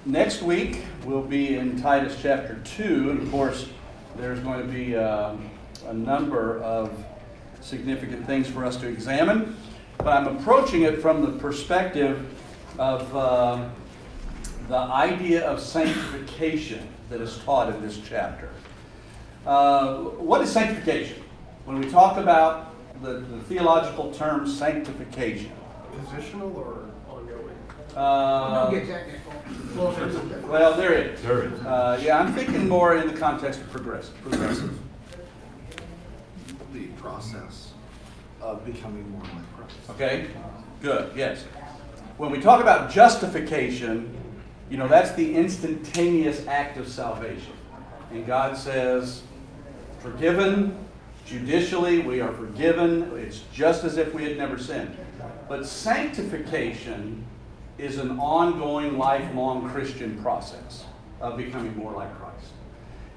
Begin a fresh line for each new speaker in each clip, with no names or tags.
Next week, we'll be in Titus chapter 2, and of course, there's going to be a number of significant things for us to examine, but I'm approaching it from the perspective of the idea of sanctification that is taught in this chapter. What is sanctification? When we talk about the theological term sanctification.
Positional or ongoing?
Don't get technical.
Well, there it is. Yeah, I'm thinking more in the context of progressive.
The process of becoming more like Christ.
Okay, good, yes. When we talk about justification, you know, that's the instantaneous act of salvation. And God says, forgiven, judicially, we are forgiven. It's just as if we had never sinned. But sanctification is an ongoing, lifelong Christian process of becoming more like Christ.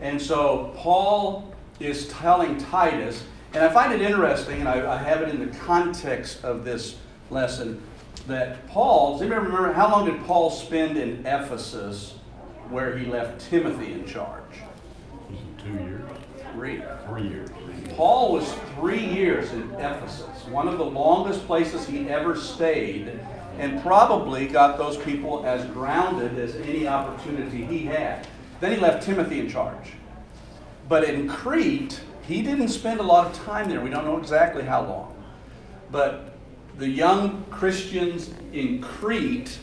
And so Paul is telling Titus, and I find it interesting, and I have it in the context of this lesson, that Paul, does anybody remember, how long did Paul spend in Ephesus where he left Timothy in charge?
Was it 2 years?
3.
3 years.
Paul was 3 years in Ephesus, one of the longest places he ever stayed, and probably got those people as grounded as any opportunity he had. Then he left Timothy in charge. But in Crete, he didn't spend a lot of time there. We don't know exactly how long. But the young Christians in Crete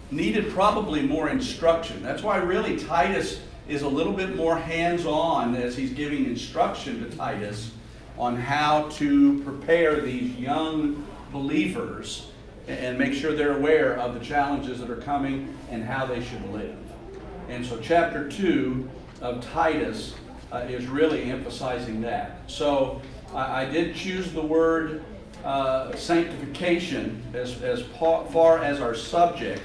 needed probably more instruction. That's why really Titus is a little bit more hands-on as he's giving instruction to Titus on how to prepare these young believers and make sure they're aware of the challenges that are coming and how they should live. And so chapter 2 of Titus is really emphasizing that. So I did choose the word sanctification as far as our subject,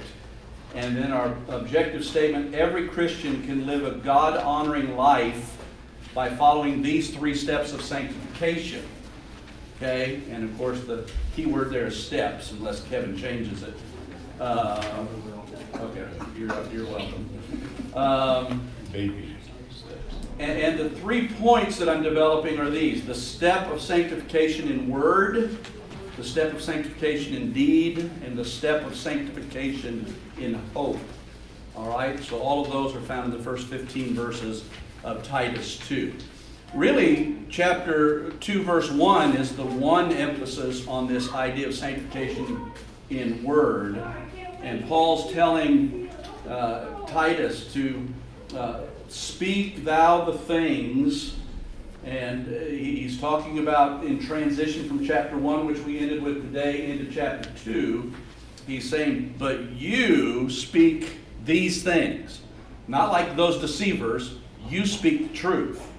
and then our objective statement: every Christian can live a God-honoring life by following these 3 steps of sanctification. Okay, and of course the key word there is steps, unless Kevin changes it. Okay, you're welcome.
Baby.
And the 3 points that I'm developing are these: the step of sanctification in word, the step of sanctification in deed, and the step of sanctification in hope. All right, so all of those are found in the first 15 verses of Titus 2. Really, chapter 2, verse 1 is the one emphasis on this idea of sanctification in word. And Paul's telling Titus to speak thou the things, and he's talking about in transition from chapter 1, which we ended with today, into chapter 2. He's saying, but you speak these things. Not like those deceivers, you speak the truth.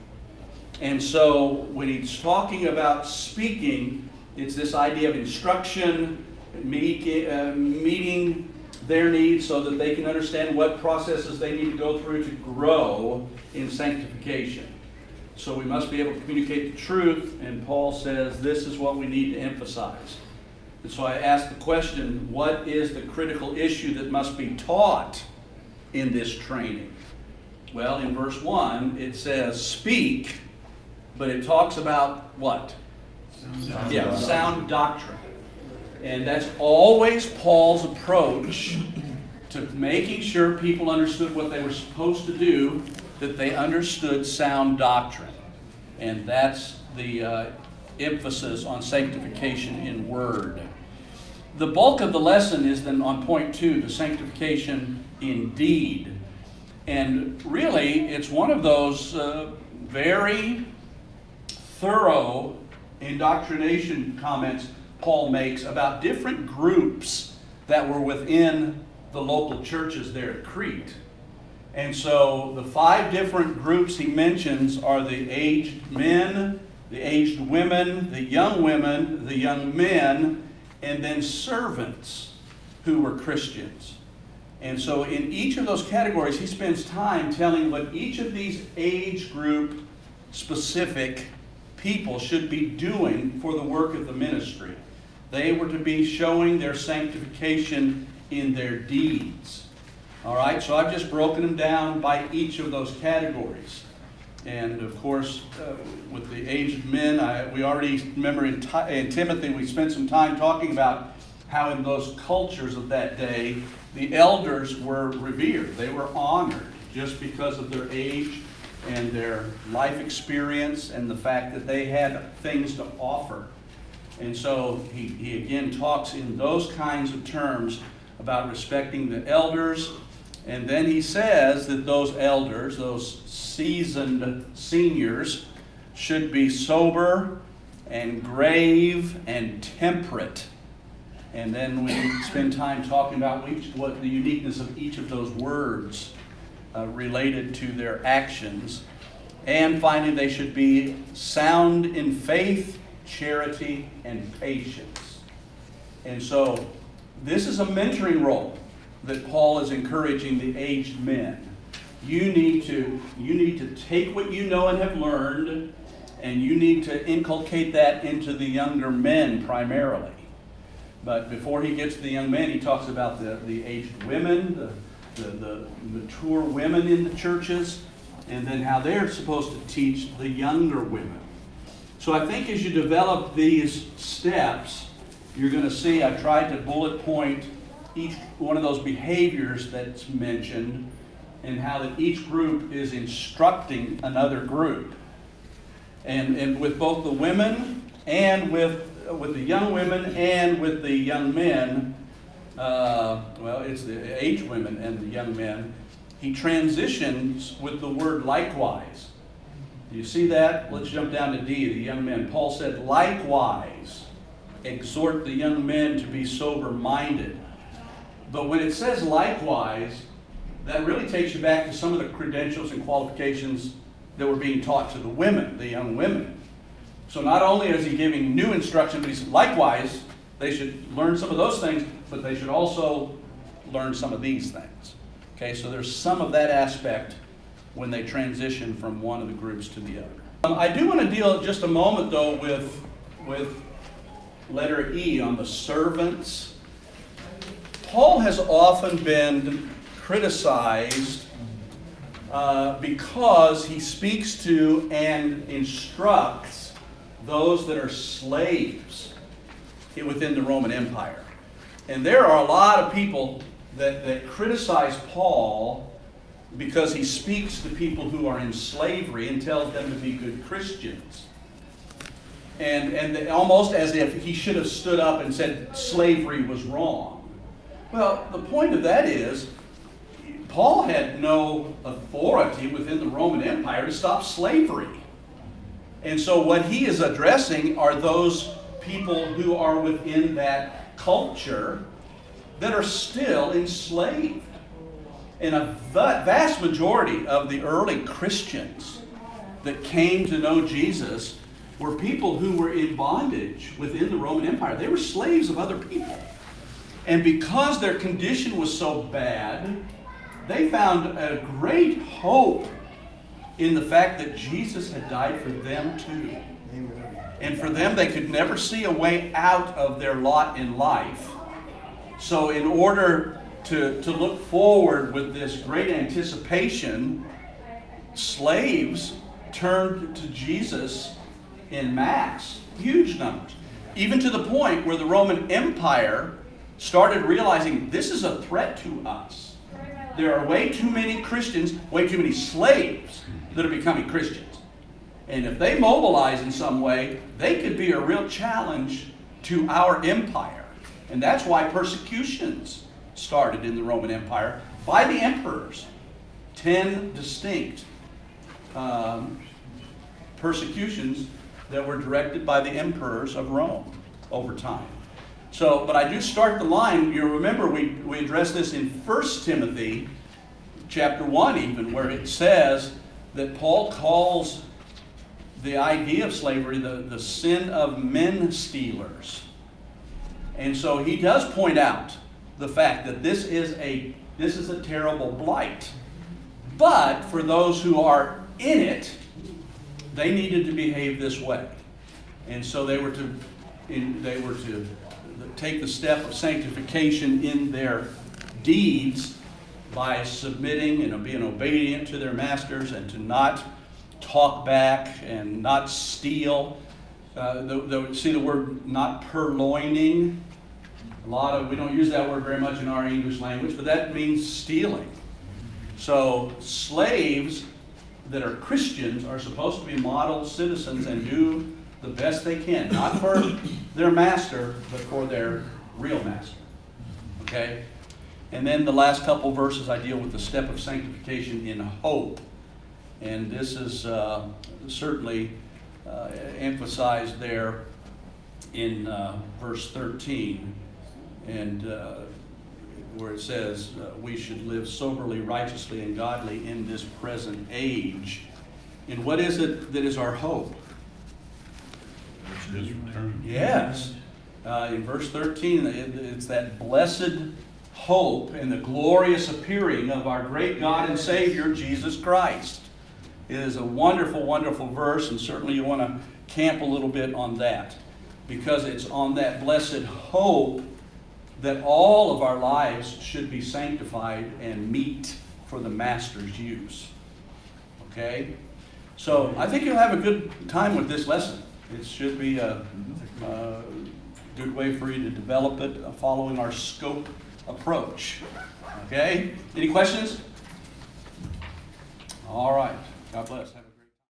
And so when he's talking about speaking, it's this idea of instruction, meeting their needs so that they can understand what processes they need to go through to grow in sanctification. So we must be able to communicate the truth, and Paul says this is what we need to emphasize. And so I ask the question, what is the critical issue that must be taught in this training? Well, in verse 1, it says, speak, but it talks about what? Sound doctrine. And that's always Paul's approach to making sure people understood what they were supposed to do, that they understood sound doctrine. And that's the emphasis on sanctification in word. The bulk of the lesson is then on point 2, the sanctification in deed. And really, it's one of those very thorough indoctrination comments Paul makes about different groups that were within the local churches there at Crete. And so the 5 different groups he mentions are the aged men, the aged women, the young men, and then servants who were Christians. And so in each of those categories, he spends time telling what each of these age group specific people should be doing for the work of the ministry. They were to be showing their sanctification in their deeds. All right, so I've just broken them down by each of those categories. And of course, with the aged men, we already remember in Timothy, we spent some time talking about how in those cultures of that day, the elders were revered. They were honored just because of their age and their life experience and the fact that they had things to offer. And so he again talks in those kinds of terms about respecting the elders. And then he says that those elders, those seasoned seniors, should be sober and grave and temperate. And then we spend time talking about what the uniqueness of each of those words related to their actions. And finally, they should be sound in faith, charity, and patience. And so this is a mentoring role that Paul is encouraging the aged men. You need to take what you know and have learned, and you need to inculcate that into the younger men primarily. But before he gets to the young men, he talks about the aged women, the mature women in the churches, and then how they're supposed to teach the younger women. So I think as you develop these steps, you're going to see, I tried to bullet point each one of those behaviors that's mentioned and how that each group is instructing another group. And with both the women and with the young women and with the young men, well, it's the aged women and the young men, he transitions with the word likewise. Do you see that? Let's jump down to D, the young men. Paul said, likewise, exhort the young men to be sober-minded. But when it says likewise, that really takes you back to some of the credentials and qualifications that were being taught to the women, the young women. So not only is he giving new instruction, but he's likewise, they should learn some of those things, but they should also learn some of these things. Okay, so there's some of that aspect when they transition from one of the groups to the other. I do want to deal just a moment, though, with letter E on the servants. Paul has often been criticized because he speaks to and instructs those that are slaves within the Roman Empire. And there are a lot of people that criticize Paul because he speaks to people who are in slavery and tells them to be good Christians. And almost as if he should have stood up and said slavery was wrong. Well, the point of that is, Paul had no authority within the Roman Empire to stop slavery. And so what he is addressing are those people who are within that culture that are still enslaved. And a vast majority of the early Christians that came to know Jesus were people who were in bondage within the Roman Empire. They were slaves of other people. And because their condition was so bad, they found a great hope in the fact that Jesus had died for them too. And for them, they could never see a way out of their lot in life. So in order to look forward with this great anticipation, slaves turned to Jesus in mass, huge numbers. Even to the point where the Roman Empire started realizing this is a threat to us. There are way too many Christians, way too many slaves that are becoming Christians. And if they mobilize in some way, they could be a real challenge to our empire. And that's why persecutions started in the Roman Empire by the emperors. 10 distinct persecutions that were directed by the emperors of Rome over time. So, but I do start the line. You remember we addressed this in 1 Timothy chapter 1 even, where it says that Paul calls the idea of slavery the sin of men stealers. And so he does point out the fact that this is a terrible blight. But for those who are in it, they needed to behave this way. And so they were to take the step of sanctification in their deeds by submitting and being obedient to their masters, and to not talk back and not steal. See the word not purloining? We don't use that word very much in our English language, but that means stealing. So slaves that are Christians are supposed to be model citizens and do the best they can, not for their master, but for their real master. Okay? And then the last couple verses I deal with the step of sanctification in hope. And this is certainly emphasized there in verse 13, and where it says we should live soberly, righteously, and godly in this present age. And what is it that is our hope?
His return.
Yes. In verse 13, it's that blessed hope and the glorious appearing of our great God and Savior, Jesus Christ. It is a wonderful, wonderful verse, and certainly you want to camp a little bit on that, because it's on that blessed hope that all of our lives should be sanctified and meet for the Master's use. Okay? So I think you'll have a good time with this lesson. It should be a good way for you to develop it, following our scope approach. Okay? Any questions? All right. God bless.